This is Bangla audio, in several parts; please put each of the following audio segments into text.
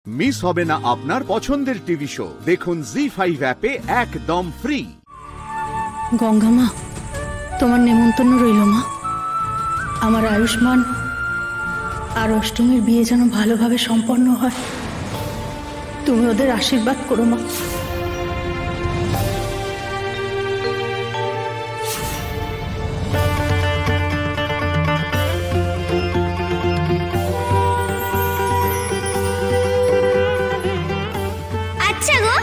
মিস হবে না আপনার পছন্দের টিভি শো। দেখুন জি5 অ্যাপে একদম ফ্রি। গঙ্গা মা, তোমার নেমন্তন্ন রইল মা। আমার আয়ুষ্মান আর অষ্টমীর বিয়ে যেন ভালোভাবে সম্পন্ন হয়। তুমি ওদের আশীর্বাদ করো মা। আচ্ছা গো,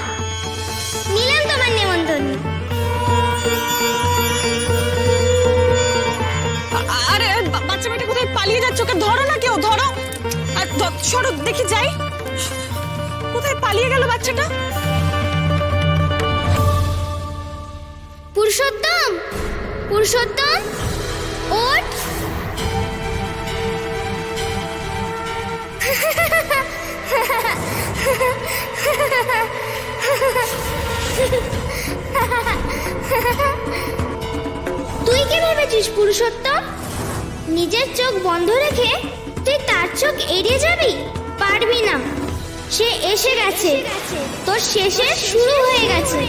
নিলাম তোমার নেমন্তন্ন। আরে বাচ্চা মেয়েটা কোথায় পালিয়ে যাচ্ছে? ওকে ধরো না, কেউ ধরো। সরো দেখি যাই, কোথায় পালিয়ে গেল বাচ্চাটা? পুরুষোত্তম, পুরুষোত্তম ওঠ। তুই কি ভেবেছিস পুরুষোত্তম? নিজের চোখ বন্ধ রেখে তুই তার চোখ এড়িয়ে যাবি? পারবি না। সে এসে গেছে, তোর শেষে শুরু হয়ে গেছে।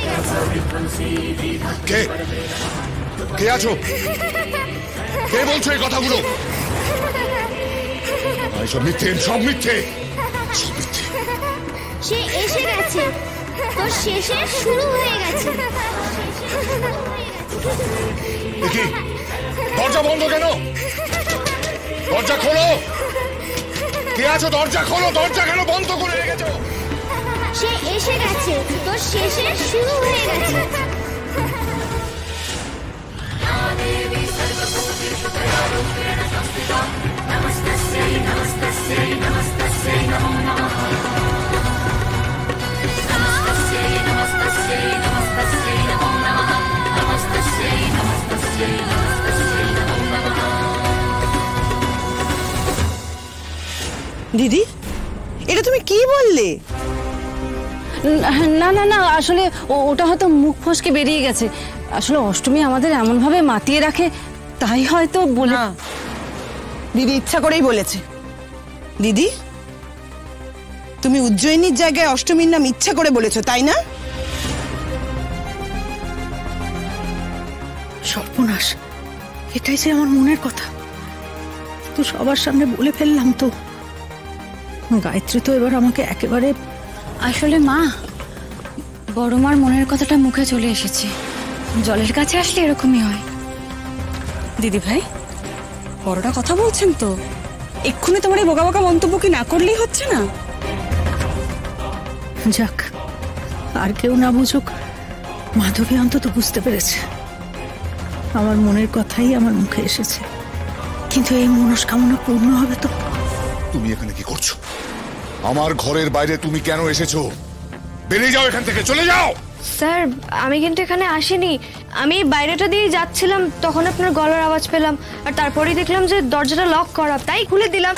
কে কে আছো? কে বলছো এই কথাগুলো? সব মিথ্যে, সব মিথ্যে, সব মিথ্যে। সে এসে গেছে, তোর শেষে শুরু হয়ে গেছে। দেখি দরজা বন্ধ কেন? দরজা খোলো। কে আছো? দরজা খোলো। দরজা কেন বন্ধ করে রেখেছো? সে এসে গেছে, তোর শেষে শুরু হয়ে গেছে। দিদি, এটা তুমি কি বললে? না না না, আসলে ওটা হয়তো মুখ ফসকে বেরিয়ে গেছে। আসলে অষ্টমী আমাদের এমন ভাবে মাতিয়ে রাখে, তাই হয়তো বলে। দিদি ইচ্ছা করেই বলেছে। দিদি, তুমি উজ্জয়িনীর জায়গায় অষ্টমীর নাম ইচ্ছা করে বলেছো, তাই না? সর্বনাশ, এটাই যে আমার মনের কথা, তো সবার সামনে বলে ফেললাম। তো গায়ত্রী তো এবার আমাকে একেবারে। আসলে মা, বড় মার মনের কথাটা মুখে চলে এসেছে। জলের কাছে আসলে এরকমই হয়। দিদি ভাই, বড়টা কথা বলছেন তো, এক্ষুনি তোমার এই বোকা বোকা মন্তব্য কি না করলেই হচ্ছে না? যাক, আর কেউ না বুঝুক, মাধবী অন্তত বুঝতে পেরেছে। আমার মনের কথাই আমার মুখে এসেছে, কিন্তু এই মনস্কামনা পূর্ণ হবে তো? তুমি এখানে কি করছো? আমার ঘরের বাইরে তুমি কেন এসেছো? বেরিয়ে যাও এখান থেকে, চলে যাও। স্যার, আমি কিন্তু এখানে আসিনি। আমি বাইরেটা দিয়ে যাচ্ছিলাম, তখন আপনার গলার আওয়াজ পেলাম, আর তারপরেই দেখলাম যে দরজাটা লক করা, তাই খুলে দিলাম।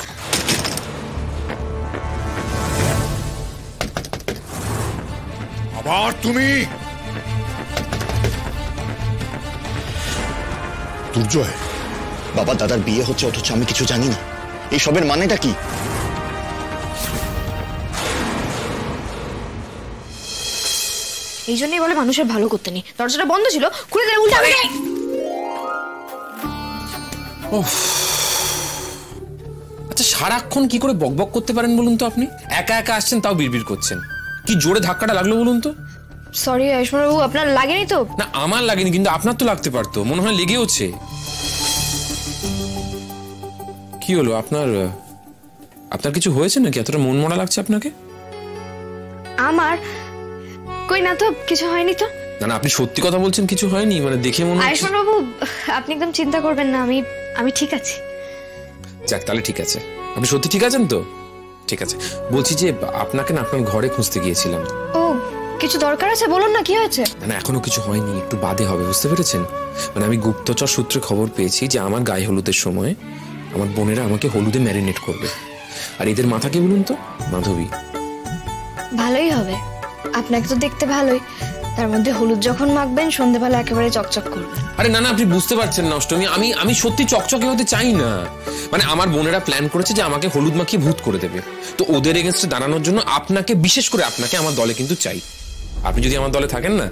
আবার তুমি? দুর্জয়, বাবা দাদার বিয়ে হচ্ছে অথচ আমি কিছু জানি না, এই সবের মানেটা কি? এই জন্যই বলে মানুষের ভালো করতে নেই। দরজাটা বন্ধ ছিল, খুলে দিলে উল্টা। আচ্ছা, সারাক্ষণ কি করে বকবক করতে পারেন বলুন তো? আপনি একা একা আসছেন, তাও বিড়বিড় করছেন। কি জোরে ধাক্কাটা লাগলো বলুন তো? সরি আয়ুষ্মান বাবু, আপনার লাগেনি তো? না, আমার লাগেনি, কিন্তু আপনার তো লাগতে পারতো। মনে হয় লেগেওছে। কি হলো আপনার? আপনার কিছু হয়েছে নাকি? এতটা মন মরা লাগছে আপনাকে? আমার কই না তো, কিছু হয়নি তো। না না, আপনি সত্যি কথা বলছেন, কিছু হয়নি? মানে দেখে মনে হচ্ছে। আয়ুষ্মান বাবু, আপনি একদম চিন্তা করবেন না, আমি ঠিক আছি। যাক, তাহলে ঠিক আছে। আপনি সত্যি ঠিক আছেন তো? ঠিক আছে। বলছি যে আপনাকে না আপনার ঘরে খুঁজতে গিয়েছিলাম। ও, কিছু দরকার আছে? বলুন না, কি হয়েছে? না, এখনো কিছু হয়নি, একটু বাদে হবে, বুঝতে পেরেছেন? মানে আমি গুপ্তচর সূত্রে খবর পেয়েছি যে আমার গায়ে হলুদের সময় আমার বোনেরা আমাকে হলুদে ম্যারিনেট করবে। আর এদের মাথা কি বলুন তো? মাধবী। ভালোই হবে, আপনাকে তো দেখতে ভালোই। তার মধ্যে হলুদ যখন মাখবেন সন্ধ্যেবেলা একেবারে চকচক করবে। আরে না না, আপনি বুঝতে পারছেন না অষ্টমী, আমি সত্যি চকচকে হতে চাই না। মানে আমার বোনেরা প্ল্যান করেছে যে আমাকে হলুদ মাখিয়ে ভূত করে দেবে, তো ওদের এগেনস্টে দাঁড়ানোর জন্য আপনাকে, বিশেষ করে আপনাকে আমার দলে কিন্তু চাই। আপনি যদি আমার দলে থাকেন না,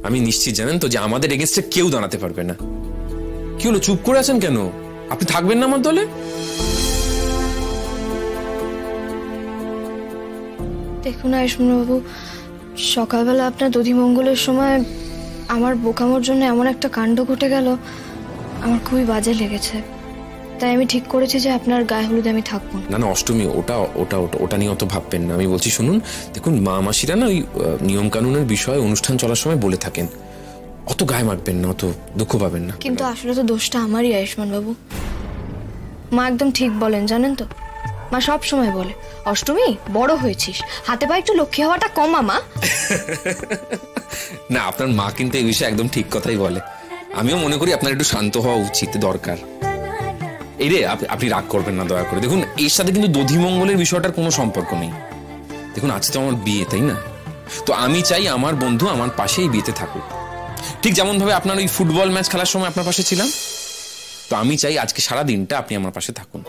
আমি নিশ্চিত জানেন তো যে আমাদের এগেনস্টে কেউ দাঁড়াতে পারবে না। কি হলো, চুপ করে আছেন কেন? আপনি থাকবেন না আমার দলে? দেখুন আয়ুষ্মান বাবু, সকালবেলা আপনার দধিমঙ্গলের সময় আমার বোকামোর জন্য এমন একটা কাণ্ড ঘটে গেল, আমার খুবই বাজে লেগেছে। তাই আমি ঠিক করেছি যে আপনার গায়ে হলুদে আমি থাকবো না। না অষ্টমী, ওটা নিয়ে অত ভাববেন না। আমি বলছি শুনুন, দেখুন মা মাসিরা না ওই নিয়ম কানুনের বিষয়ে অনুষ্ঠান চলার সময় বলে থাকেন, অত গায়ে মাখবেন না, অত দুঃখ পাবেন না। কিন্তু আসলে তো দোষটা আমারই আয়ুষ্মান বাবু। মা একদম ঠিক বলেন জানেন তো, মা সব সময় বলে অষ্টমী বড় হয়েছিস, হাতে পায়ে একটু লক্ষ্মী হওয়াটা কমা মা। না আপনার মা কিন্তু এই বিষয়ে একদম ঠিক কথাই বলে। আমিও মনে করি আপনার একটু শান্ত হওয়া উচিত, দরকার। এই রে, আপনি রাগ করবেন না দয়া করে। দেখুন এর সাথে কিন্তু দধিমঙ্গলের বিষয়টার কোনো সম্পর্ক নেই। দেখুন আজকে তো আমার বিয়ে, তাই না? তো আমি চাই আমার বন্ধু আমার পাশেই বিয়েতে থাকুক, ঠিক যেমন ভাবে আপনার ওই ফুটবল ম্যাচ খেলার সময় আপনার পাশে ছিলাম। তো আমি চাই আজকে সারা দিনটা আপনি আমার পাশে থাকুন।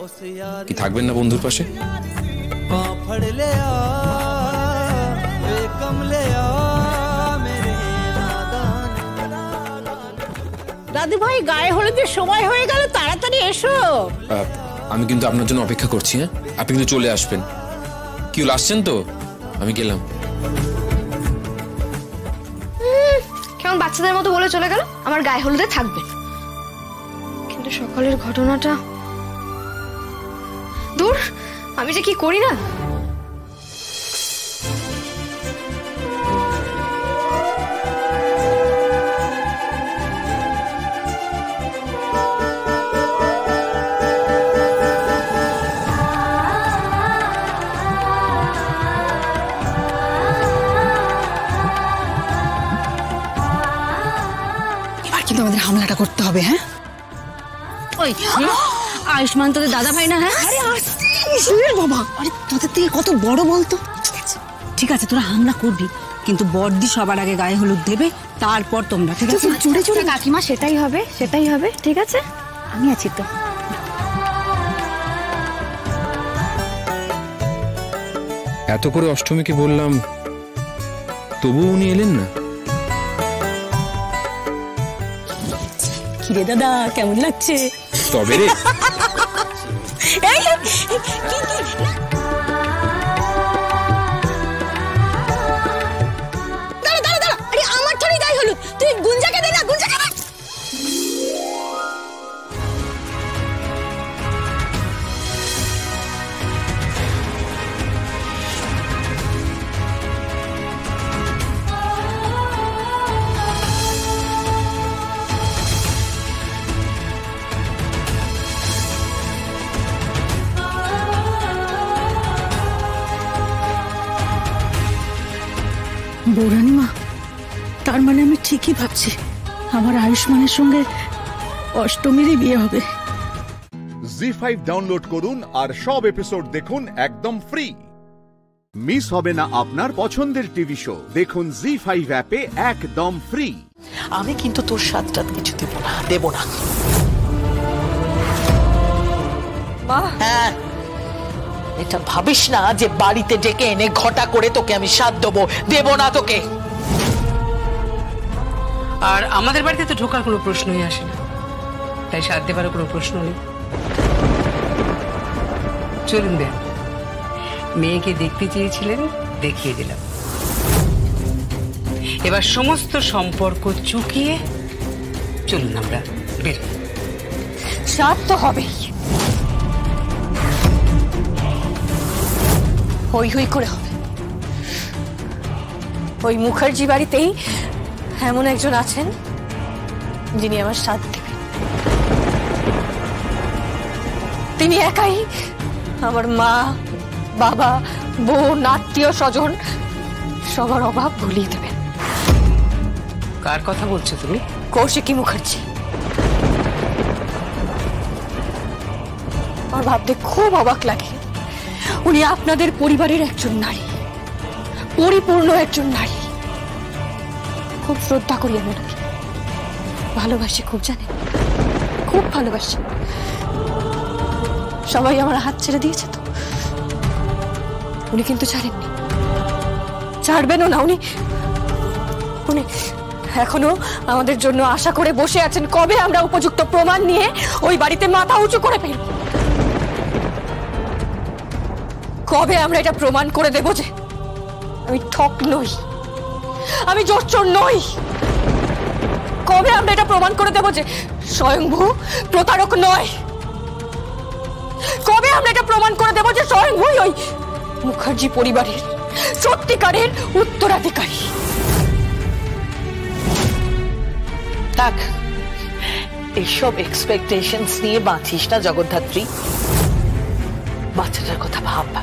কি থাকবেন না বন্ধুর পাশে? দাদু ভাই, গায়ে হলুদের সময় হয়ে গেল, তাড়াতাড়ি এসো। আমি কিন্তু আপনার জন্য অপেক্ষা করছি। হ্যাঁ, আপনি কিন্তু চলে আসবেন। কি আসছেন তো? আমি গেলাম। কেমন বাচ্চাদের মতো বলে চলে গেল আমার গায়ে হলুদে থাকবেন। কিন্তু সকালের ঘটনাটা, দূর, আমি যে কি করি না। কিন্তু আমাদের হামলাটা করতে হবে। হ্যাঁ, ওই আয়ুষ্মান তোদের দাদা ভাই না? হ্যাঁ, আরে বাবা, আরে তোদের থেকে কত বড় বলতো। ঠিক আছে, তোরা হামলা করবি, কিন্তু বড়দি সবার আগে গায়ে হলুদ দেবে, তারপর তোমরা। ঠিক আছে? জোরে জোরে কাকিমা, সেটাই হবে, সেটাই হবে। ঠিক আছে, আমি আছি তো। এত করে অষ্টমীকে বললাম, তবু উনি এলেন না। কিরে দাদা, কেমন লাগছে? তবে রে, আমার থরি গায়ে হলুদ, তুই গুঞ্জাকে দে না, গুঞ্জাকে দে। বৌরানীমা, তার মানে আমি ঠিকই ভাবছি, আমার আয়ুষ্মানের সঙ্গে অষ্টমীরই বিয়ে হবে। জি5 ডাউনলোড করুন আর সব এপিসোড দেখুন একদম ফ্রি। মিস হবে না আপনার পছন্দের টিভি শো। দেখুন জি5 অ্যাপে একদম ফ্রি। আমি কিন্তু তোর সাথে কিছু দেব না। মা, হ্যাঁ, এটা ভাবিস না যে বাড়িতে ডেকে এনে ঘটা করে তোকে আমি সাথ দেবো। দেব না তোকে। আর আমাদের বাড়িতে তো ঢোকার কোনো প্রশ্নই আসে না, তাই সাথ দেবারও কোনো প্রশ্ন নেই। চলুন দেন, মেয়েকে দেখতে চেয়েছিলেন, দেখিয়ে দিলাম। এবার সমস্ত সম্পর্ক চুকিয়ে চলুন আমরা বের। সাথ তো হবেই, হই হই করে হবে। ওই মুখার্জি বাড়িতেই এমন একজন আছেন যিনি আমার সাথ দেবেন। তিনি একাই আমার মা, বাবা, বোন, আত্মীয় স্বজন সবার অভাব ভুলিয়ে দেবেন। কার কথা বলছো তুমি? কৌশিকী মুখার্জি। আমার ভাবতে খুব অবাক লাগে, উনি আপনাদের পরিবারের একজন নারী, পরিপূর্ণ একজন নারী। খুব শ্রদ্ধা করি আমি ওনাকে, ভালোবাসি খুব, জানে খুব ভালোবাসি। সবাই আমার হাত ছেড়ে দিয়েছে তো, উনি কিন্তু ছাড়েননি, ছাড়বেনও না। উনি উনি এখনো আমাদের জন্য আশা করে বসে আছেন কবে আমরা উপযুক্ত প্রমাণ নিয়ে ওই বাড়িতে মাথা উঁচু করে ফেলব, কবে আমরা এটা প্রমাণ করে দেব যে আমি ঠক নই, আমি জোচ্চোর নই। কবে আমরা এটা প্রমাণ করে দেব যে স্বয়ংভূ প্রতারক নয়, কবে আমরা এটা প্রমাণ করে দেব যে স্বয়ংভূই ওই মুখার্জি পরিবারের সত্যিকারের উত্তরাধিকারী। থাক, এইসব এক্সপেকটেশনস নিয়ে বাঁচিস না জগদ্ধাত্রী। বাচ্চাটার কথা ভাববা,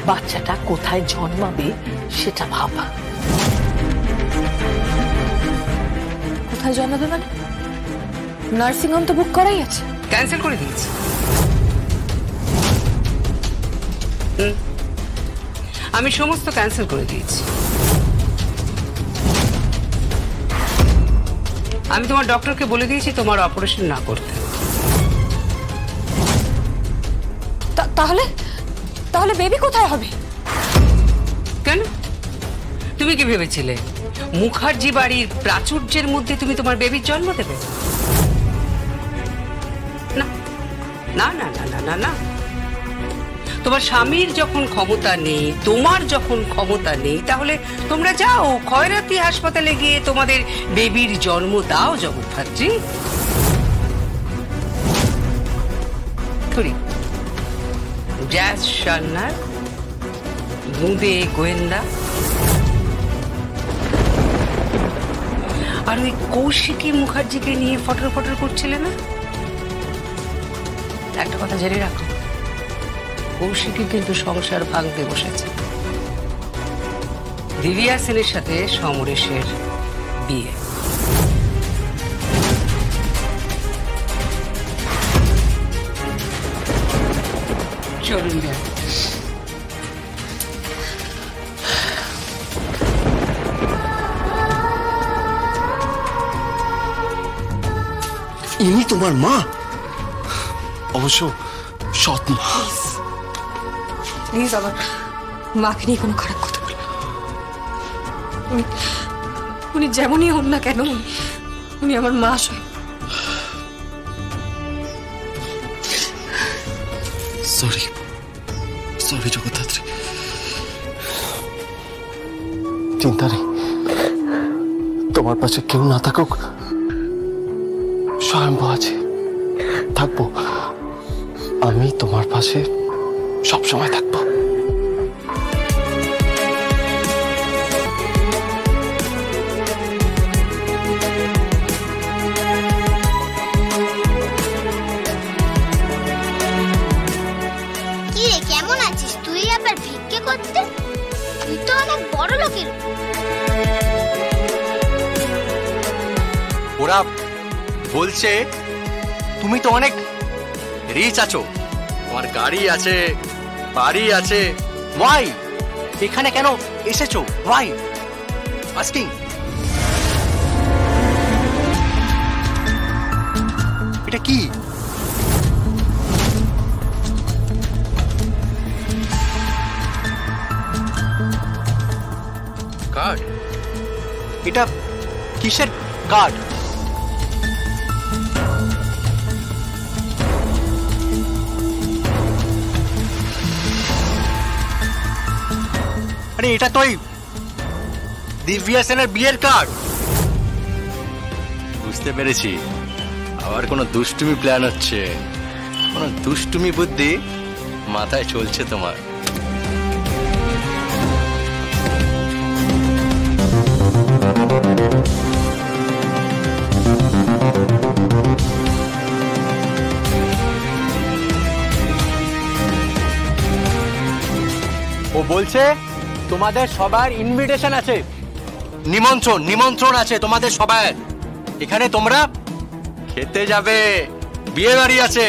বাচ্চাটা কোথায় জন্মাবে সেটা ভাবা। কোথায় জন্মাবে মানে? নার্সিং হোম তো বুক করাই আছে। ক্যান্সেল করে দিয়েছি। আমি সমস্ত ক্যান্সেল করে দিয়েছি। আমি তোমার ডক্টরকে বলে দিয়েছি তোমার অপারেশন না করতে। তাহলে তাহলে বেবি কোথায় হবে? কেন, তুমি কি ভেবেছিলে মুখার্জি বাড়ির প্রাচুর্যের মধ্যে তুমি তোমার বেবির জন্ম দেবে? না না না না না না না, তোমার স্বামীর যখন ক্ষমতা নেই, তোমার যখন ক্ষমতা নেই, তাহলে তোমরা যাও খয়রাতি হাসপাতালে গিয়ে তোমাদের বেবির জন্ম দাও জগদ্ধাত্রী। জ্যাজ সান্নার, বুঁদে গোয়েন্দা আর ওই কৌশিকী মুখার্জিকে নিয়ে ফটর ফটর করছিলে না? একটা কথা জেনে রাখো, কৌশিকী কিন্তু সংসার ভাঙতে বসেছে। দিব্যা সেনের সাথে সমরেশের বিয়ে। চলুন যাই। ইনি তোমার মা? অবশ্য সৎ মা। প্লিজ আমার মাকে নিয়ে কোনো খারাপ কথা বলবে। উনি যেমনই হন না কেন, উনি আমার মা। সরি সরি জগদ্ধাত্রী, চিন্তা নেই, তোমার পাশে কেউ না থাকুক, স্বয়ম্ভূ আছে, থাকবো। আমি তোমার পাশে সবসময় থাকবো। কি রে, কেমন আছিস তুই? আবার ভিক্ষে করতে? তুই তো অনেক বড় লোকের। ওরা বলছে তুমি তো অনেক রিচ আছো, তোমার গাড়ি আছে, বাড়ি আছে। ওয়াই এখানে কেন এসেছো? Why asking. এটা কি? কার্ড? এটা কিসের কার্ড? আরে এটা তো দিব্যা সেনের বিয়ের কার্ড। বুঝতে পেরেছি, আবার কোনো দুষ্টুমি প্ল্যান হচ্ছে, কোনো দুষ্টুমি বুদ্ধি মাথায় চলছে তোমার। ও বলছে তোমাদের সবার ইনভিটেশন আছে, নিমন্ত্রণ আছে তোমাদের সবার। এখানে তোমরা খেতে যাবে, বিয়ে বাড়ি আছে।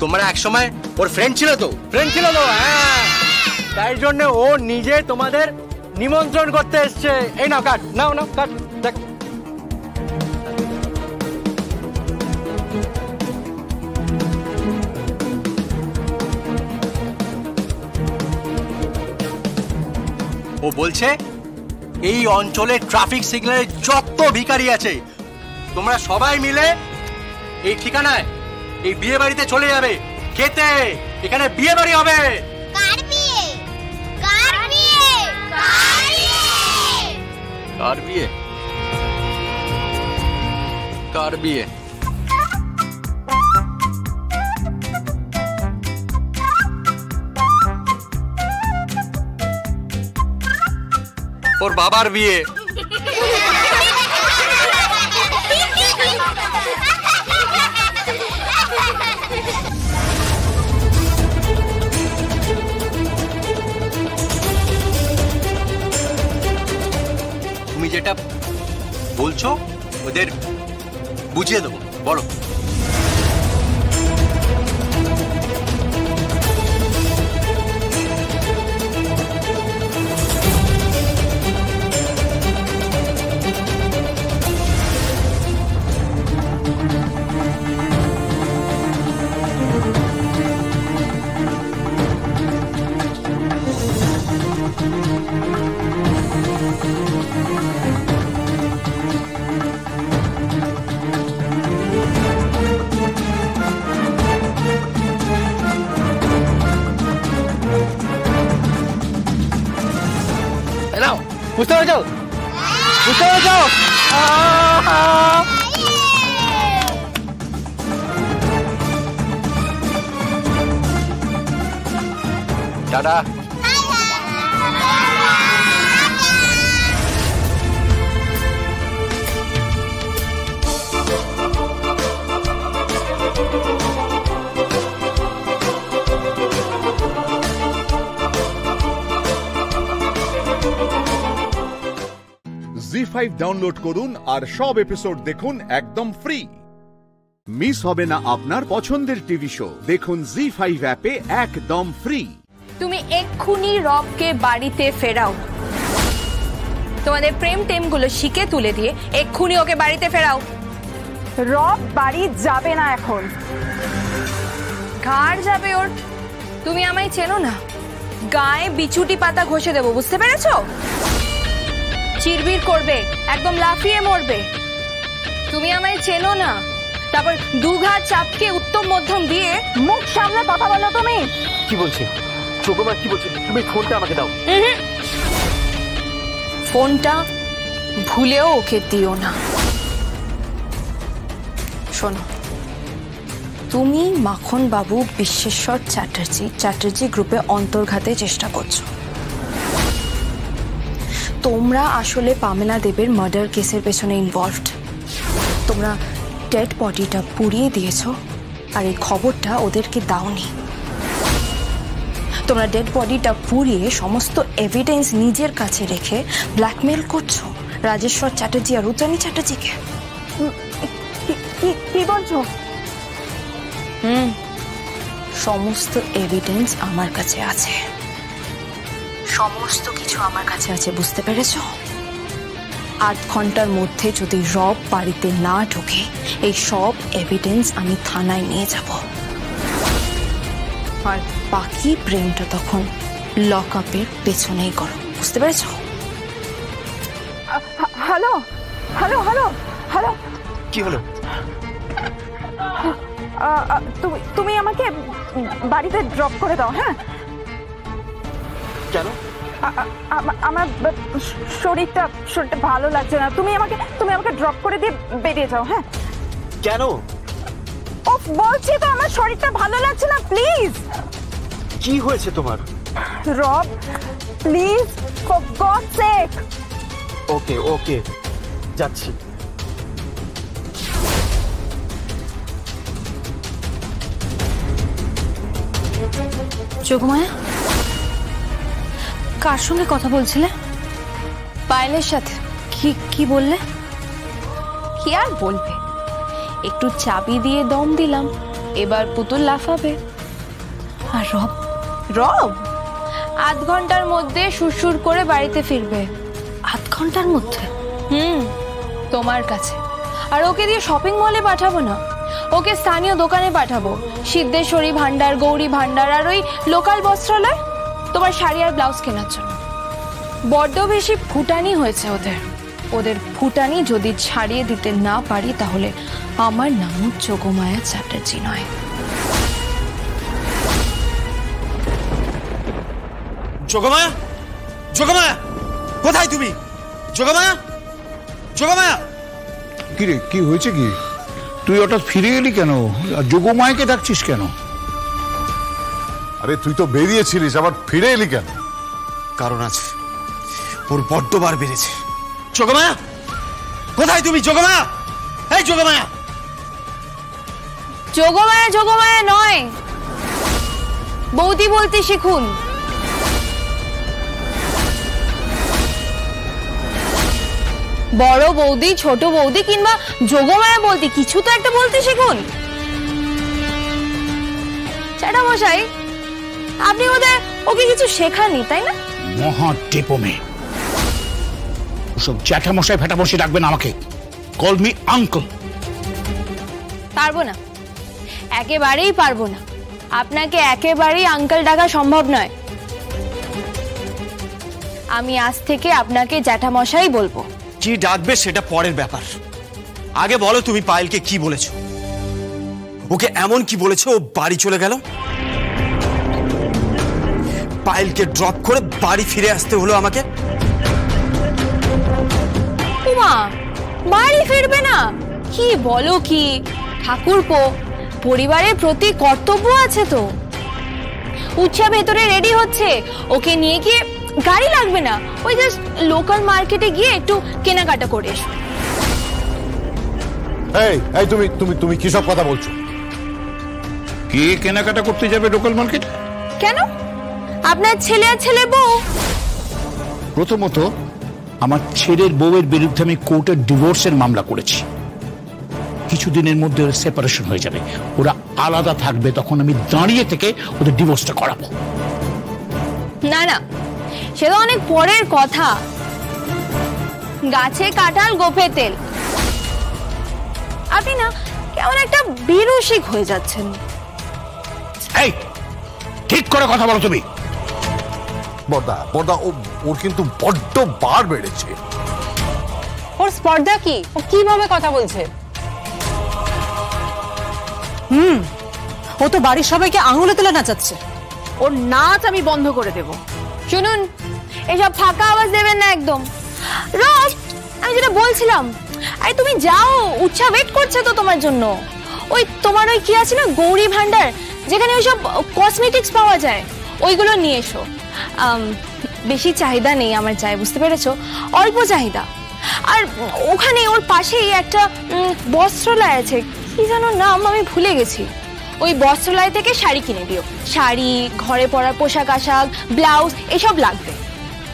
তোমরা একসময় ওর ফ্রেন্ড ছিল তো? হ্যাঁ, তাই জন্য ও নিজে তোমাদের নিমন্ত্রণ করতে এসছে। এই নাও কাট, নাও নাও কাট, দেখ। ও বলছে এই অঞ্চলে ট্রাফিক সিগন্যালের যত ভিখারি আছে তোমরা সবাই মিলে এই ঠিকানায় এই বিয়ে বাড়িতে চলে যাবে খেতে। এখানে বিয়ে বাড়ি হবে। কার বিয়ে? কার বিয়ে? কার বিয়ে? কার বিয়ে? ওর বাবার বিয়ে। তুমি যেটা বলছো ওদের বুঝিয়ে দেবো, বলো। বুঝতে পেরেছো? বুঝতে পেরেছো? টাটা। জি5 ডাউনলোড করুন আর সব এপিসোড দেখুন একদম ফ্রি। মিস হবে না আপনার পছন্দের টিভি শো। দেখুন জি5 অ্যাপে একদম ফ্রি। তুমি এক্ষুনি রবকে বাড়িতে ফেরাও। তোমাদের প্রেম টেমগুলো শিখে তুলে দিয়ে এক্ষুনি ওকে বাড়িতে ফেরাও। রব বাড়ি যাবে না এখন। ঘাড় যাবে ওর। তুমি আমায় চেনো না, গায়ে বিছুটি পাতা ঘষে দেবো, বুঝতে পেরেছো? চিরবির করবে, একদম লাফিয়ে মরবে। তুমি আমায় চেনো না, তারপর দুঘা চাপকে উত্তম মধ্যম দিয়ে মুখ সামনে কথা বলো। তুমি কি বলছো চোখমা? কি বলছো? তুমি ফোনটা আমাকে দাও। ফোনটা ভুলেও ওকে দিও না। শোনো, তুমি মাখন বাবু বিশ্বেশ্বর চ্যাটার্জি গ্রুপে অন্তর্ঘাতে চেষ্টা করছো। তোমরা আসলে পামেলা দেবের মার্ডার কেসের পেছনে ইনভলভড। তোমরা ডেড বডিটা পুড়িয়ে দিয়েছো আর এই খবরটা ওদেরকে দাওনি। তোমরা ডেড বডিটা পুড়িয়ে সমস্ত এভিডেন্স নিজের কাছে রেখে ব্ল্যাকমেল করছো রাজেশ্বর চ্যাটার্জি আর রুদ্রাণী চ্যাটার্জিকে। কি বলছো? সমস্ত এভিডেন্স আমার কাছে আছে, সমস্ত কিছু আমার কাছে আছে, বুঝতে পেরেছো? 8 ঘন্টার মধ্যে যদি রব বাড়িতে না ঢোকে এই সব এভিডেন্স আমি থানায় নিয়ে যাব, আর বাকি প্রেমটা তখন লক আপের পেছনেই করো, বুঝতে পেরেছো? হ্যালো হ্যালো হ্যালো হ্যালো, কি হলো? তুমি আমাকে বাড়িতে ড্রপ করে দাও। হ্যাঁ, কেন? আমার শরীরটা ভালো লাগছে না। তুমি আমাকে ড্রপ করে দিয়ে বেরিয়ে যাও। হ্যাঁ, কেন? ও বলছি তো আমার শরীরটা ভালো লাগছে না। প্লিজ। কি হয়েছে তোমার? রব, প্লিজ, ফর গডস সেক। ওকে ওকে, যাচ্ছি। যোগমায়া, কার সঙ্গে কথা বলছিলে? পায়েলের সাথে। কি বললে? কি আর বলবে, একটু চাবি দিয়ে দম দিলাম, এবার পুতুল লাফাবে। আর রব আধ ঘন্টার মধ্যে সুরসুর করে বাড়িতে ফিরবে। আধ ঘন্টার মধ্যে? তোমার কাছে। আর ওকে দিয়ে শপিং মলে পাঠাবো না, ওকে স্থানীয় দোকানে পাঠাবো। সিদ্ধেশ্বরী ভান্ডার, গৌরী ভান্ডার আর ওই লোকাল বস্ত্রালয় তোমার শাড়ি আর ব্লাউজ কেনার জন্য। বড্ড বেশি ফুটানি হয়েছে ওদের। ওদের ফুটানি যদি ছাড়িয়ে দিতে না পারি তাহলে আমার নামও যোগমায়া চ্যাটার্জি নয়। যোগমায়া, যোগমায়া, কোথায় তুমি? যোগমায়া, যোগমায়া। কি রে, কি হয়েছে? কি তুই হঠাৎ ফিরে এলি কেন? আর যোগমায়াকে ডাকছিস কেন? আরে তুই তো বেরিয়েছিলিস, আবার ফিরে এলি কেন? কারণ আছে, ওর বড্ড বার বেড়েছে। যোগমায়া, কোথায় তুমি? যোগমায়া, এই যোগমায়া। যোগমায়া যোগমায়া নয়, বৌদি বলতে শিখুন। বড় বৌদি, ছোট বৌদি কিংবা যোগমায়া বলতে কিছু তো একটা বলতে শিখুন। চ্যাটামশাই, আপনি ওকে কিছু শেখাননি, তাই না? মহা টেপো মেয়ে। ওসব জ্যাঠামশাই ফ্যাটামশাই ডাকবেন আমাকে। Call me uncle. পারবো না, একেবারেই পারবো না। আপনাকে একেবারেই আঙ্কেল ডাকা সম্ভব নয়। আমি আজ থেকে আপনাকে জ্যাঠামশাই বলবো। কি ডাকবে সেটা পরের ব্যাপার। আগে বলো তুমি পায়েলকে কি বলেছো? ওকে এমন কি বলেছো ও বাড়ি চলে গেল? পায়েলকে ড্রপ করে বাড়ি ফিরে আসতে হলো আমাকে। উমা, বাড়ি ফিরবে না? কি বলো কি ঠাকুরপো, পরিবারের প্রতি কর্তব্য আছে তো। উৎসা ভেতরে রেডি হচ্ছে, ওকে নিয়ে গিয়ে গাড়ি লাগবে না, ওই জাস্ট লোকাল মার্কেটে গিয়ে একটু কেনাকাটা করে এসো। এই এই তুমি তুমি তুমি কি সব কথা বলছো? কে কেনাকাটা করতে যাবে লোকাল মার্কেট? কেন? আপনার ছেলে আর ছেলে বউ। প্রথমত, আমার ছেলের বউয়ের বিরুদ্ধে আমি কোর্টের ডিভোর্সের মামলা করেছি। কিছুদিনের মধ্যে ওরা সেপারেশন হয়ে যাবে, ওরা আলাদা থাকবে। তখন আমি দাঁড়িয়ে থেকে ওদের ডিভোর্সটা করাবো। না না, সে তো অনেক পরের কথা। গাছে কাঁঠাল গোফে তেল। আপনি না কেমন একটা বিরসিক হয়ে যাচ্ছেন। এই, ঠিক করে কথা বলো তুমি। বড়দা, বড়দা, ওর কিন্তু বড্ড বার বেড়েছে। ওর স্পর্ধা কি? ও কিভাবে কথা বলছে? ও তো বাড়ির সবাইকে আঙুলে তুলে নাচাচ্ছে। ওর নাচ আমি বন্ধ করে দেব। শুনুন, এসব ফাঁকা আওয়াজ দেবেন না একদম। রোজ আমি যেটা বলছিলাম, আরে তুমি যাও, উৎসা ওয়েট করছে তো তোমার জন্য। ওই তোমার ওই কি আছে না, গৌরী ভান্ডার, যেখানে ওইসব কসমেটিক্স পাওয়া যায়, ওইগুলো নিয়ে এসো। বেশি চাহিদা নেই আমার চাই, বুঝতে পেরেছো? অল্প চাহিদা। আর ওখানে ওর পাশেই একটা বস্ত্রালয় আছে, কি যেন নাম আমি ভুলে গেছি। ওই বস্ত্রালয় থেকে শাড়ি কিনে দিও। শাড়ি, ঘরে পরার পোশাক আশাক, ব্লাউজ এসব লাগবে।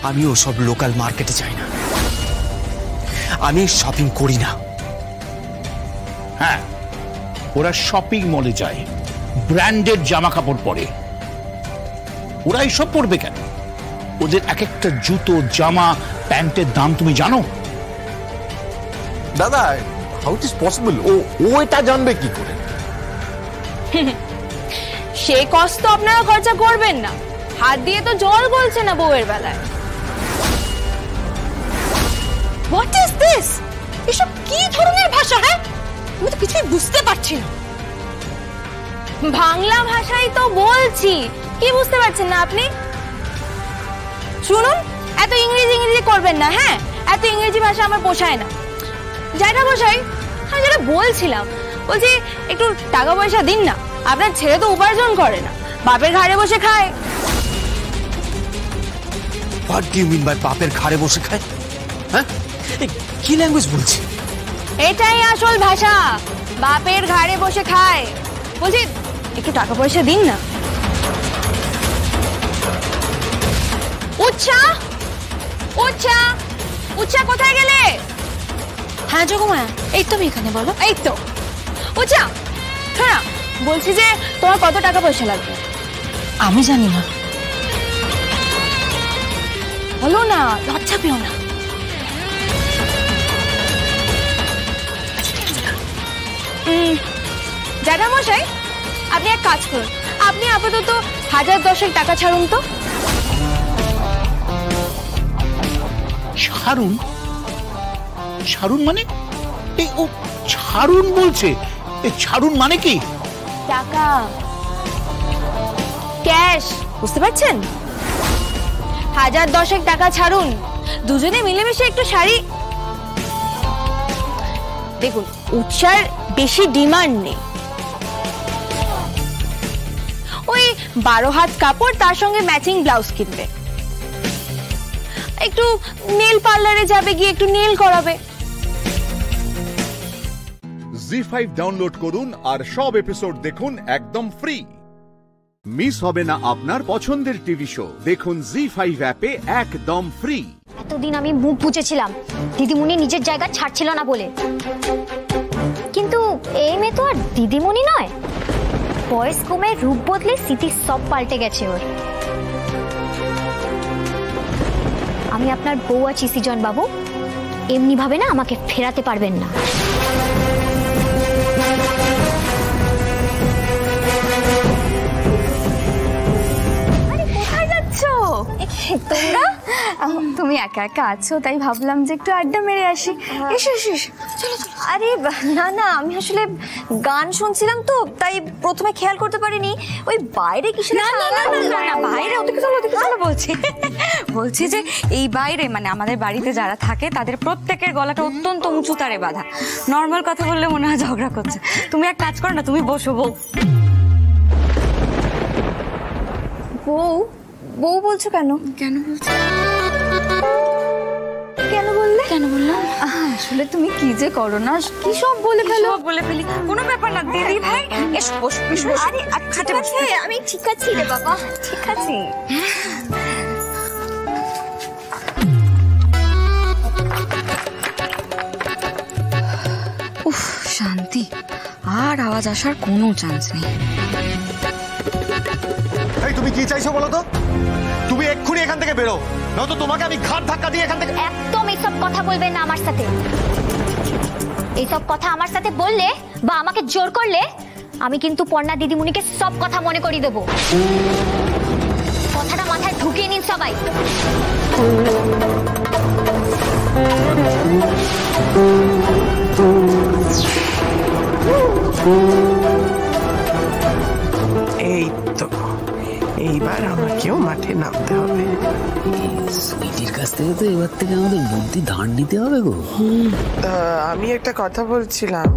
আমি ওসব লোকাল মার্কেটে যাই না, আমি শপিং করি না। হ্যাঁ, ওরা শপিং মলে যায়, ব্র্যান্ডেড জামা কাপড় পরে। ওরা এইসব পরবে কেন? ওদের এক একটা জুতো, জামা, প্যান্টের দাম তুমি জানো? দাদা, হাউ ইট ইজ পসিবল? ও এটা জানবে কি করে? সে কষ্ট আপনারা খরচা করবেন না। হাত দিয়ে তো জল গলছে না বউয়ের বেলায়। What is this? এসব কি ধরনের ভাষা? হ্যাঁ, আমি তো কিছুই বুঝতে পারছি না। বাংলা ভাষাই তো বলছি, কি বুঝতে পারছেন না আপনি? শুনুন, এত ইংরেজি করবেন না। হ্যাঁ, এত ইংরেজি ভাষা আমার পোষায় না। যাইটা বসাই, আমি যেটা বলছিলাম, বলছি একটু টাকা পয়সা দিন না। আপনার ছেলে তো উপার্জন করে না, বাপের ঘাড়ে বসে খায়। What do you mean by বাপের ঘাড়ে বসে খায়? হ্যাঁ, কি ল্যাঙ্গুয়েজ বলছি? এটাই আসল ভাষা, বাপের ঘাড়ে বসে খায়। বলছি একটু টাকা পয়সা দিন না। উৎসা, উৎসা, উৎসা কোথায় গেলে? হ্যাঁ যোগমায়া, এই তো আমি এখানে। বলো। এই তো উৎসা, হ্যাঁ বলছি যে তোমার কত টাকা পয়সা লাগবে? আমি জানি না। বলো না, লজ্জা পেও না। জ্যাঠামশাই, আপনি এক কাজ করুন, আপনি আপাতত 1010 টাকা ছাড়ুন তো। ছাড়ুন? ছাড়ুন মানে? এই ও ছাড়ুন বলছে, এই ছাড়ুন মানে কি? টাকা, ক্যাশ, বুঝতে পারছেন? 1010 টাকা ছাড়ুন, দুজনে মিলেমিশে একটু শাড়ি। দেখুন, উৎসার বেশি ডিমান্ড নেই, ওই 12 হাত কাপড়, তার সঙ্গে ম্যাচিং ব্লাউজ কিনবে, একটু নেল পার্লারে যাবে, গিয়ে একটু নেল করাবে। জি5 ডাউনলোড করুন আর সব এপিসোড দেখুন একদম ফ্রি। মিস হবে না আপনার পছন্দের টিভি শো, দেখুন জি5 অ্যাপে একদম ফ্রি। এতদিন আমি মুখ বুঝেছিলাম দিদিমণি নিজের জায়গা ছাড়ছিল না বলে, কিন্তু এই মেয়ে তো আর দিদিমণি নয়। বয়স কমে রূপ বদলে স্মৃতি সব পাল্টে গেছে ওর। আমি আপনার বউ আছি সৃজন বাবু, এমনি ভাবে না আমাকে ফেরাতে পারবেন না। কোথায় যাচ্ছ তোমরা? তুমি একা একা আছো, তাই ভাবলাম যে একটু আড্ডা মেরে আসি। এসো এসো এসো। আরে না না, আমি আসলে গান শুনছিলাম তো, তাই প্রথমে খেয়াল করতে পারিনি ওই বাইরে কিসের। না না না না, বাইরে ওদিকে চলো, ওদিকে চলো। বলছি যে এই বাইরে মানে আমাদের বাড়িতে যারা থাকে তাদের প্রত্যেকের গলাটা অত্যন্ত উঁচু তারে বাঁধা। নর্মাল কথা বললে মনে হয় ঝগড়া করছে। তুমি এক কাজ করো না, তুমি বসো। বউ বউ বলছো কেন? কেন বলছো? কেন বললে? কেন বললাম? আসলে তুমি কি যে করো না, কি সব বলে ফেলি। কোনো ব্যাপার না দিদি ভাই, এসো বসো। আরে ঠিক আছে, আমি ঠিক আছি রে বাবা, ঠিক আছি। উফ, শান্তি। আর আওয়াজ আসার কোনো চান্স নেই। তুমি কি চাইছো বলো তো? তুমি এক্ষুনি এখান থেকে বেরো, নয়তো তোমাকে আমি ঘাট ধাক্কা দিয়ে এখান থেকে। একদম এইসব কথা বলবেন না আমার সাথে। এইসব কথা আমার সাথে বললে বা আমাকে জোর করলে আমি কিন্তু পর্ণা দিদিমণিকে সব কথা মনে করিয়ে দেবো। কথাটা মাথায় ঢুকিয়ে নিন সবাই। এই তো, এইবার আমাকেও মাঠে নামতে হবে। সুইটির কাছ থেকে তো এবার থেকে আমাদের বুদ্ধি ধার নিতে হবে গো। আমি একটা কথা বলছিলাম,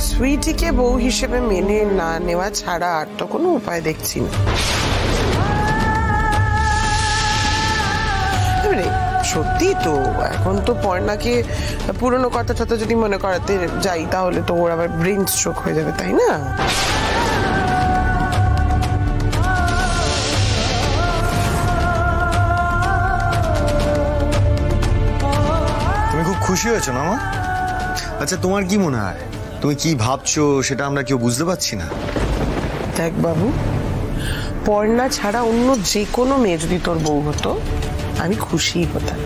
সুইটিকে বউ হিসেবে মেনে না নেওয়া ছাড়া আর তো কোনো উপায় দেখছি না। সত্যি তো, এখন তো পর্ণাকে পুরনো কথা টথা যদি মনে করাতে যাই তাহলে তো ওর আবার ব্রেন স্ট্রোক হয়ে যাবে, তাই না? তুমি খুব খুশি হয়েছো না মা? আচ্ছা, তোমার কি মনে হয় তুমি কি ভাবছো সেটা আমরা কেউ বুঝতে পারছি না? দেখ বাবু, পর্ণা ছাড়া অন্য যে কোনো মেয়ে যদি তোর বউ হতো আমি খুশি হতাম,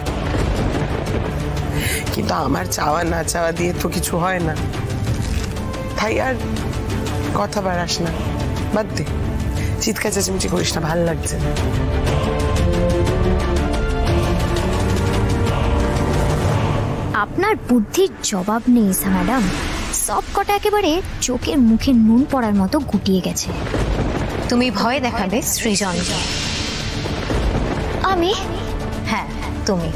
কিন্তু আমার চাওয়া না চাওয়া দিয়ে তো কিছু হয় না। তাই আর কথা বাড়াস না, বাদ দে, চিৎকার চেঁচামেচি করিস না, ভাল লাগছে না। আপনার বুদ্ধির জবাব নেই ম্যাডাম, সব কটা একেবারে চোখের মুখে নুন পড়ার মতো গুটিয়ে গেছে। তুমি ভয় দেখাবে সৃজনকে। আমি? হ্যাঁ তুমি।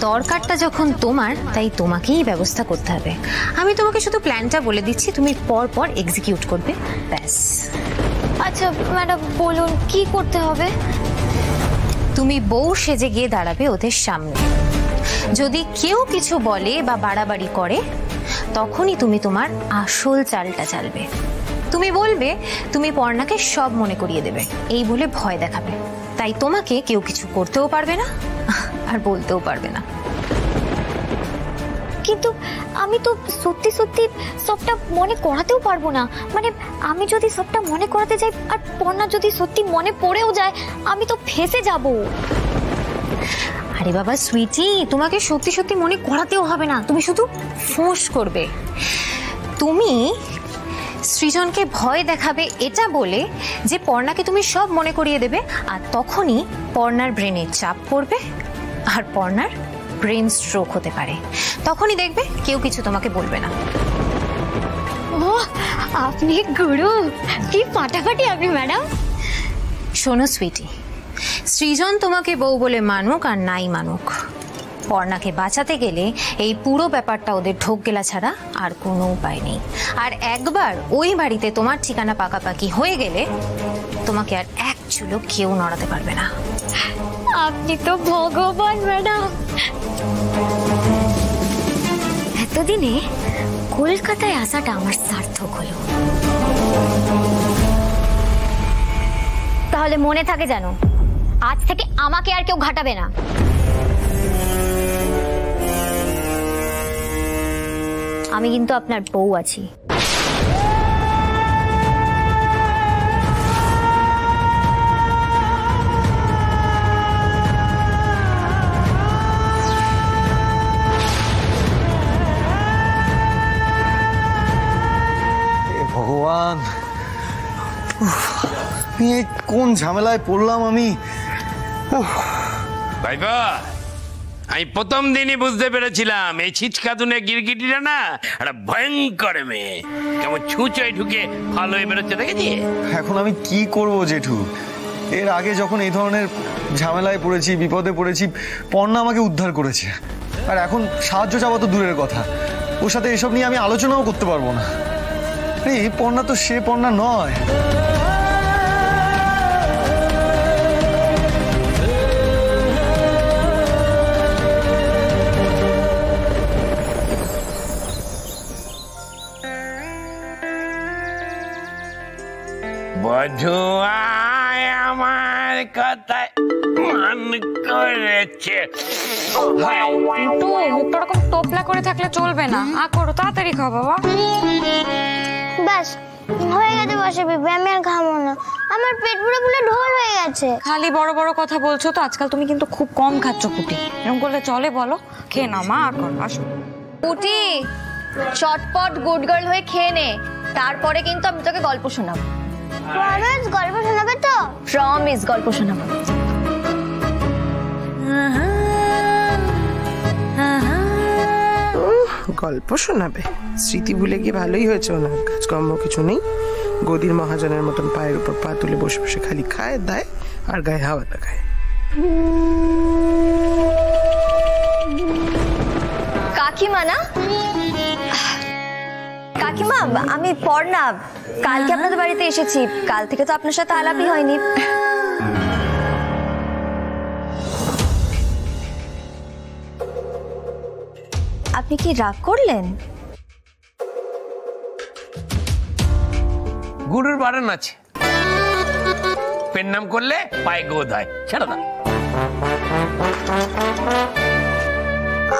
দরকারটা যখন তোমার, তাই তোমাকেই ব্যবস্থা করতে হবে। আমি তোমাকে শুধু প্ল্যানটা বলে দিচ্ছি, তুমি পর পর এক্সিকিউট করবে, ব্যাস। আচ্ছা ম্যাডাম বলুন কি করতে হবে? তুমি বউ সেজে গিয়ে দাঁড়াবে ওদের সামনে। যদি কেউ কিছু বলে বা বাড়াবাড়ি করে তখনই তুমি তোমার আসল চালটা চালবে। তুমি বলবে তুমি পর্ণাকে সব মনে করিয়ে দেবে, এই বলে ভয় দেখাবে। তাই তোমাকে কেউ কিছু করতেও পারবে না আর বলতেও পারবে না। কিন্তু আমি তো সত্যি সত্যি সবটা মনে করাতেও পারবো না। মানে আমি যদি সবটা মনে করাতে যাই আর পর্ণা যদি সত্যি মনে পড়েও যায়, আমি তো ফেঁসে যাব। আরে বাবা সুইটি, তোমাকে সত্যি সত্যি মনে করাতেও হবে না, তুমি শুধু ফোর্স করবে। তুমি সৃজনকে ভয় দেখাবে এটা বলে যে পর্ণাকে তুমি সব মনে করিয়ে দেবে, আর তখনই পর্ণার ব্রেনে চাপ পড়বে আর পর্ণার ব্রেন স্ট্রোক হতে পারে। তখনই দেখবে কেউ কিছু তোমাকে বলবে না। ও আপনি গুরু, কি ফাটাফাটি আপনি ম্যাডাম। শোনো সুইটি, সৃজন তোমাকে বউ বলে মানুক আর নাই মানুক, পর্ণাকে বাঁচাতে গেলে এই পুরো ব্যাপারটা ওদের ঢোক গেলা ছাড়া আর কোনো উপায় নেই। আর একবার ওই বাড়িতে তোমার ঠিকানা পাকাপাকি হয়ে গেলে তোমাকে আর এক চুলো কেউ নড়াতে পারবে না। আপনি তো ভগবান ম্যাডাম। এতদিনে কলকাতায় আসাটা আমার সার্থক হলো। তাহলে মনে থাকে জানো, আজ থেকে আমাকে আর কেউ ঘাটাবে না। আমি কিন্তু আপনার বউ আছি। ভগবান, কোন ঝামেলায় পড়লাম আমি। ভাইবা, আমি প্রথম দিনই বুঝতে পেরেছিলাম এই ছিচকাতুনে গিরগিটিটা না একটা ভয়ঙ্কর মেয়ে, কেমন ছুঁচোয় ঢুকে ভালো হয়ে বেরোচ্ছে দেখেছি। এখন আমি কি করব জেঠু? এর আগে যখন এই ধরনের ঝামেলায় পড়েছি, বিপদে পড়েছি, পর্ণা আমাকে উদ্ধার করেছে। আর এখন সাহায্য চাওয়া তো দূরের কথা, ওর সাথে এসব নিয়ে আমি আলোচনাও করতে পারবো না। এই পর্ণা তো সে পর্ণা নয়। বধু আমার কথায় মন করেছে। মুখটা ওরকম টোপলা করে থাকলে চলবে না, করো তাড়াতাড়ি খাও বাবা। ব্যাস হয়ে গেছে বসে বিবি, আমি আর খাবো না, আমার পেট পুরো ফুলে ঢোল হয়ে গেছে। খালি বড় বড় কথা বলছো তো, আজকাল তুমি কিন্তু খুব কম খাচ্ছ পুটি। এরকম করলে চলে বলো? খেয়ে নাও মা, কর আসো। পুটি চটপট গুড গার্ল হয়ে খেয়ে নে, তারপরে কিন্তু আমি তোকে গল্প শোনাবো। প্রমিস গল্প শোনাবে তো? প্রমিস গল্প শোনাবো। গল্প শোনাবে? স্মৃতি ভুলে গিয়ে ভালোই হয়েছে, ওনার কাজকর্ম কিছু নেই, গদির মহাজনের মতন পায়ের উপর পা তুলে বসে বসে খালি খায় দায় আর গায়ে হাওয়া লাগায়। কাকিমা না? কাকিমা আমি পর্ণা, কালকে আপনাদের বাড়িতে এসেছি, কাল থেকে তো আপনার সাথে আলাপই হয়নি। আপনি কি রাগ করলেন? গুরুর বারণ আছে, পেন নাম করলে পায়ে গোদ হয়, ছেড়ে দাও।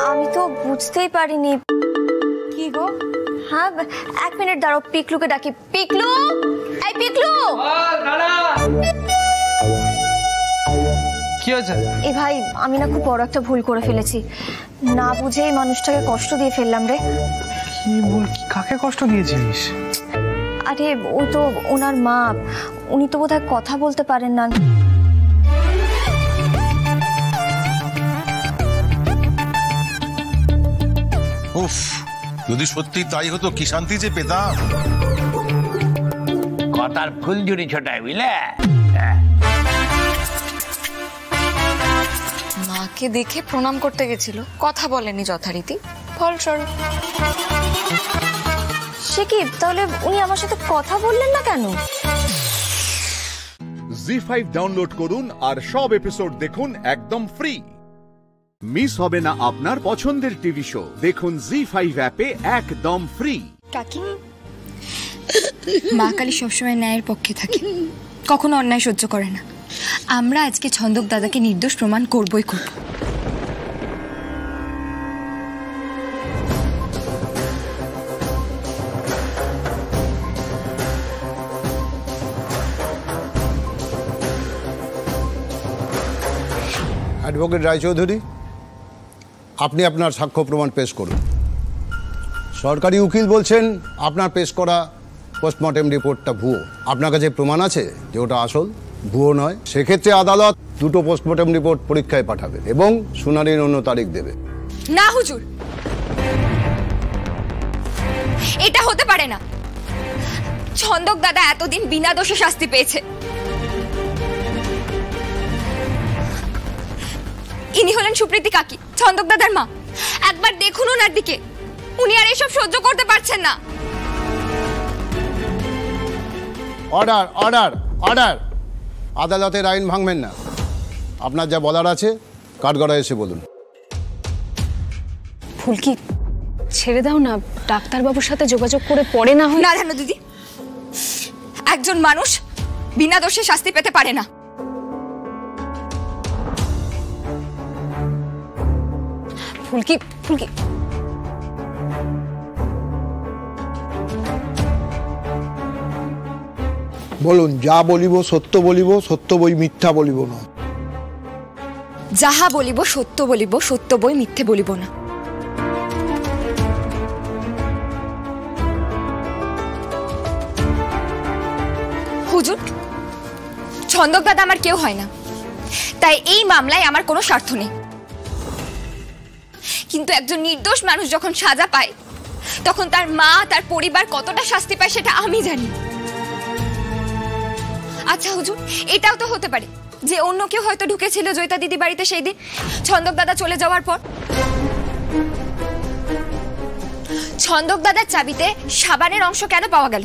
আমি তো বুঝতেই পারিনি। কি গো? হ্যাঁ এক মিনিট দাঁড়াও, পিকলুকে ডাকি। পিকলু, এই পিকলু। কি হয়েছে? এ ভাই, আমি না খুব বড় একটা ভুল করে ফেলেছি, না বুঝে এই মানুষটাকে কষ্ট দিয়ে ফেললাম রে। কি ভুল? কাকে কষ্ট দিয়েছিস? আরে ও তো ওনার মা, উনি তো বোধহয় কথা বলতে পারেন না। উফ, যদি সত্যি তাই হতো কি শান্তি যে পেতাম। কথার ফুলঝুরি ছোটায় বুঝলে। মাকে দেখে প্রণাম করতে গেছিল, কথা বলেনি যথারীতি, ফলস্বরূপ। সে কি, তাহলে উনি আমার সাথে কথা বললেন না কেন? জি5 ডাউনলোড করুন আর সব এপিসোড দেখুন একদম ফ্রি। মিস হবে না আপনার পছন্দের টিভি শো, দেখুন জি5 অ্যাপে একদম ফ্রি। কাকি, মা কালী সবসময় ন্যায়ের পক্ষে থাকে, কখনো অন্যায় সহ্য করে না। আমরা আজকে ছন্দক দাদাকে নির্দোষ প্রমাণ করবই করব। অ্যাডভোকেট রায়চৌধুরী, আপনি আপনার সাক্ষ্য প্রমাণ পেশ করুন। সরকারি উকিল বলছেন আপনার পেশ করা পোস্টমর্টেম রিপোর্টটা ভুয়ো। আপনার কাছে প্রমাণ আছে যে ওটা আসল, ভুয়ো নয়? সেক্ষেত্রে আদালত দুটো পোস্টমর্টেম রিপোর্ট পরীক্ষায় পাঠাবে এবং শুনানির অন্য তারিখ দেবে। না হুজুর, এটা হতে পারে না। ছন্দক দাদা এতদিন বিনা দোষে শাস্তি পেয়েছে। ইনি হলেন সুপ্রীতি কাকি, ছন্দক দাদার মা। একবার দেখুন ওনার দিকে, উনি আর এসব সহ্য করতে পারছেন না। Order, order, order! আদালতের আইন ভাঙবেন না। আপনার যা বলার আছে কাঠগড়ায় এসে বলুন। ফুলকি, ছেড়ে দাও না, ডাক্তারবাবুর সাথে যোগাযোগ করে পড়ে না হয়। না জানো দিদি, একজন মানুষ বিনা দোষে শাস্তি পেতে পারে না। ফুলকি, ফুলকি, বলুন, যা বলিব সত্য বলিব, সত্য বই মিথ্যা বলিব না। যাহা বলিব সত্য বলিব, সত্য বই মিথ্যে বলিব না। হুজুর, ছন্দক দাদা আমার কেউ হয় না, তাই এই মামলায় আমার কোনো স্বার্থ নেই। কিন্তু একজন নির্দোষ মানুষ যখন সাজা পায়, তখন তার মা, তার পরিবার কতটা শাস্তি পায় সেটা আমি জানি। আচ্ছা হুজুর, এটাও তো হতে পারে যে অন্য কেউ হয়তো ঢুকেছিল জয়িতা দিদি বাড়িতে সেই দিন ছন্দক দাদা চলে যাওয়ার পর। ছন্দক দাদার চাবিতে সাবানের অংশ কেন পাওয়া গেল?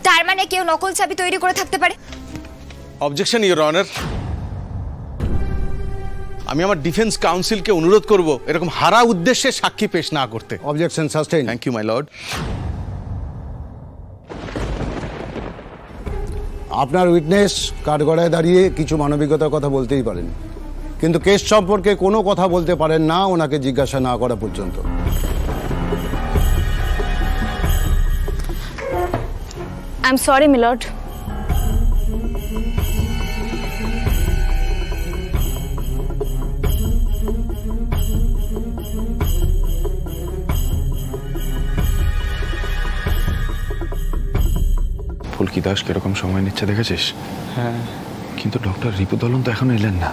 তার মানে কেউ নকল চাবি তৈরি করে থাকতে পারে। Objection your honour. আমি আমার ডিফেন্স কাউন্সিলকে অনুরোধ করব এরকম হারা উদ্দেশ্যে সাক্ষী পেশ না করতে। Objection sustain. Thank you my lord. আপনার উইটনেস কাঠগড়ায় দাঁড়িয়ে কিছু মানবিকতার কথা বলতেই পারেন, কিন্তু কেস সম্পর্কে কোনো কথা বলতে পারেন না ওনাকে জিজ্ঞাসা না করা পর্যন্ত। I am sorry milord. Phulki Das কিরকম সময় নিচ্ছে দেখেছিস? হ্যাঁ, কিন্তু ডক্টর রিপু দলন তো এখনো এলেন না।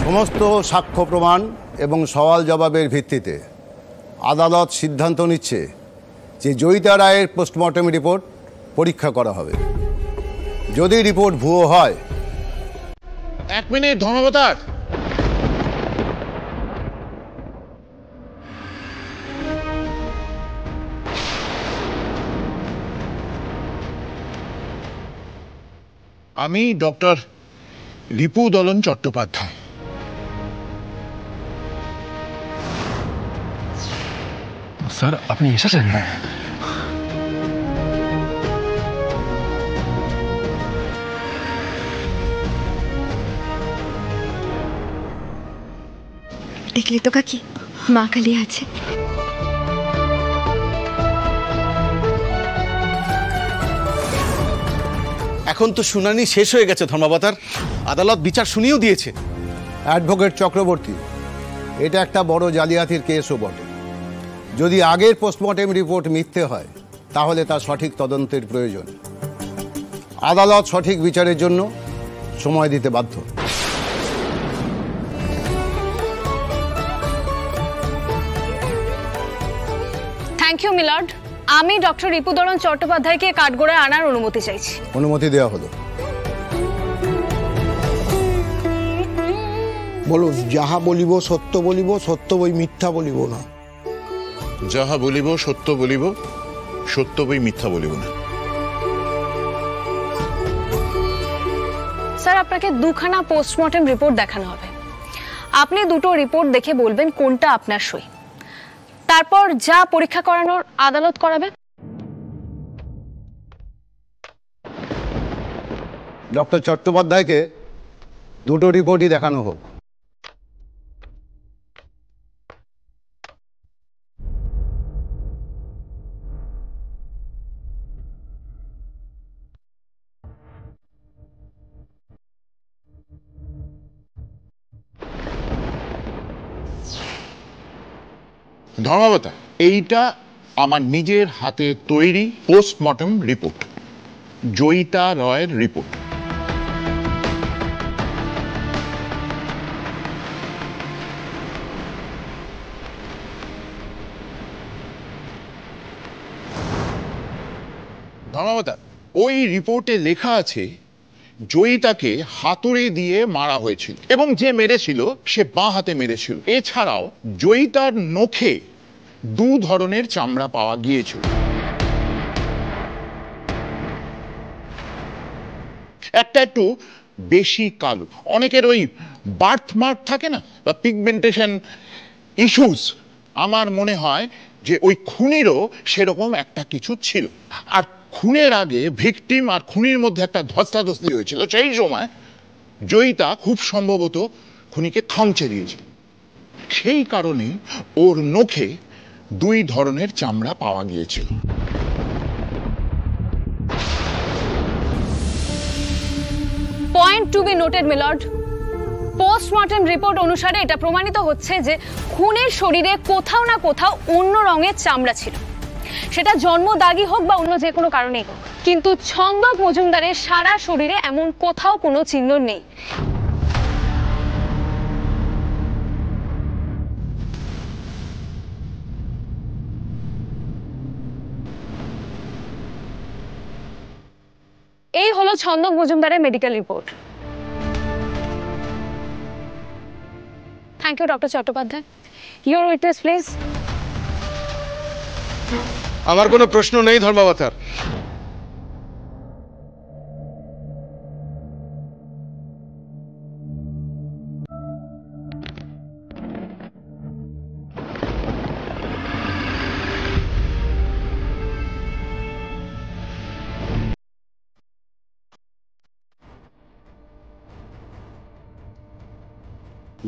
সমস্ত সাক্ষ্য প্রমাণ এবং সওয়াল জবাবের ভিত্তিতে আদালত সিদ্ধান্ত নিচ্ছে যে জয়িতা রায়ের পোস্টমর্টেম রিপোর্ট পরীক্ষা করা হবে। যদি রিপোর্ট ভুয়ো হয়। এক মিনিট ধর্মবতার, আমি ডক্টর রিপু দলন চট্টোপাধ্যায়। স্যার, আপনি এসেছেন? দেখলি তো কাকি, মা কালী আছে। এখন তো শুনানি শেষ হয়ে গেছে ধর্মাবতার, আদালত বিচার শুনিয়েও দিয়েছে। অ্যাডভোকেট চক্রবর্তী, এটা একটা বড় জালিয়াতির কেসও বটে। যদি আগের পোস্টমর্টেম রিপোর্ট মিথ্যে হয় তাহলে তার সঠিক তদন্তের প্রয়োজন। আদালত সঠিক বিচারের জন্য সময় দিতে বাধ্য। Thank you milord. আমি ডক্টর রিপুদলন চট্টোপাধ্যায়কে কাঠগড়ায় আনার অনুমতি চাইছি। অনুমতি দেওয়া হলো। বলুন, যাহা বলিব সত্য বলিব, সত্য বই মিথ্যা বলিব না। যাহা বলিব সত্য বলিব, সত্য বই মিথ্যা বলিব না। স্যার, আপনাকে দুখানা পোস্টমর্টেম রিপোর্ট দেখানো হবে। আপনি দুটো রিপোর্ট দেখে বলবেন কোনটা আপনার সই। তারপর যা পরীক্ষা করানোর আদালত করাবে। ডক্টর চট্টোপাধ্যায়কে দুটো রিপোর্টই দেখানো হোক। ধর্মাবতা, এইটা আমার নিজের হাতে তৈরি পোস্টমর্টম রিপোর্ট, জয়িতা রয়ের রিপোর্ট। ধর্মাবতা, ওই রিপোর্টে লেখা আছে জয়িতাকে হাতুড়ি দিয়ে মারা হয়েছিল এবং যে মেরেছিল সে বাঁ হাতে মেরেছিল। এছাড়াও জয়িতার নখে 2 ধরনের চামড়া পাওয়া গিয়েছিল, একটা একটু বেশি কালো, অনেকের ওই বার্থ মার্ক থাকে না, বা পিগমেন্টেশন ইস্যুস। আমার মনে হয় যে ওই খুনিরও সেরকম একটা কিছু ছিল। আর খুনের আগে ভিকটিম আর খুনির মধ্যে একটা ধস্তাধস্তি হয়েছিল, সেই সময় জয়িতা খুব সম্ভবত খুনিকে খামচে দিয়েছিল। সেই কারণে ওর নখে 2 ধরনের চামড়া পাওয়া গিয়েছিল। Point to be noted milord, postmortem report অনুসারে এটা প্রমাণিত হচ্ছে যে খুনের শরীরে কোথাও না কোথাও অন্য রঙের চামড়া ছিল, সেটা জন্মদাগী হোক বা অন্য যে কোনো কারণেই হোক। কিন্তু ছন্দক মজুমদারের সারা শরীরে এমন কোথাও কোনো চিহ্ন নেই। এই হলো ছন্দক মজুমদারের medical report. Thank you doctor Chattopadhyay. Your witness please. আমার কোনো প্রশ্ন নেই ধর্মাবতার।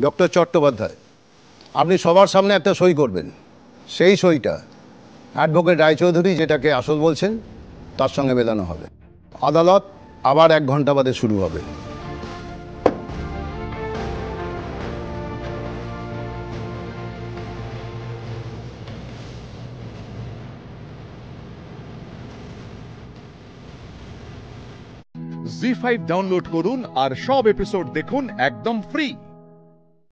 ডক্টর চট্টোপাধ্যায়, আপনি সবার সামনে একটা সই করবেন। সেই সইটা অ্যাডভোকেট রায়চৌধুরী যেটাকে আসল বলছেন তার সঙ্গে মেলানো হবে। আদালত আবার 1 ঘন্টা বাদে শুরু হবে। জি5 ডাউনলোড করুন আর সব এপিসোড দেখুন একদম ফ্রি।